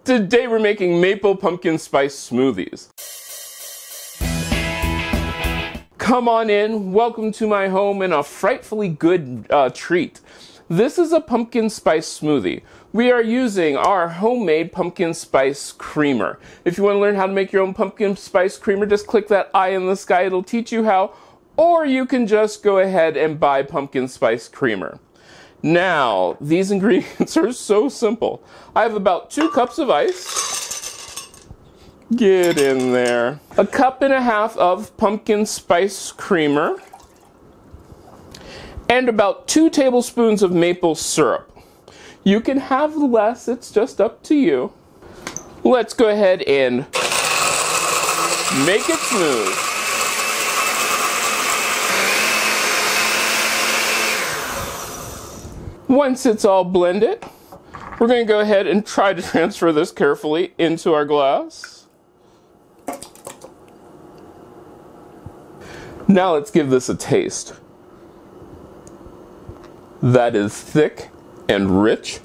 Today we're making maple pumpkin spice smoothies. Come on in, welcome to my home and a frightfully good treat. This is a pumpkin spice smoothie. We are using our homemade pumpkin spice creamer. If you want to learn how to make your own pumpkin spice creamer, just click that eye in the sky, it'll teach you how. Or you can just go ahead and buy pumpkin spice creamer. Now, these ingredients are so simple. I have about 2 cups of ice. Get in there. A cup and a half of pumpkin spice creamer. And about 2 tablespoons of maple syrup. You can have less, it's just up to you. Let's go ahead and make it smooth. Once it's all blended, we're going to go ahead and try to transfer this carefully into our glass. Now let's give this a taste. That is thick and rich.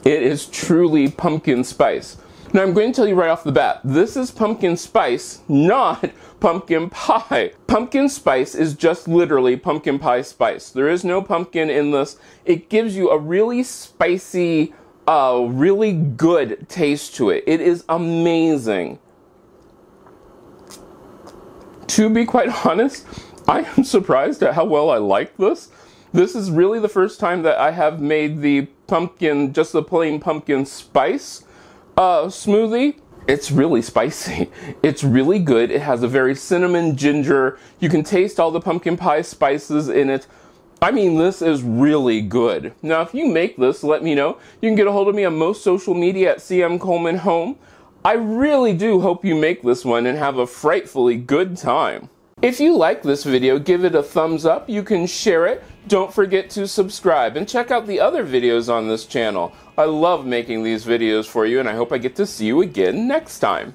It is truly pumpkin spice. Now I'm going to tell you right off the bat, this is pumpkin spice, not pumpkin pie. Pumpkin spice is just literally pumpkin pie spice. There is no pumpkin in this. It gives you a really spicy, really good taste to it. It is amazing. To be quite honest, I am surprised at how well I like this. This is really the first time that I have made the pumpkin, just the plain pumpkin spice smoothie. It's really spicy. It's really good. It has a very cinnamon ginger. You can taste all the pumpkin pie spices in it. I mean, this is really good. Now, if you make this, let me know. You can get a hold of me on most social media at CM Coleman Home. I really do hope you make this one and have a frightfully good time. If you like this video, give it a thumbs up. You can share it. Don't forget to subscribe and check out the other videos on this channel. I love making these videos for you and I hope I get to see you again next time.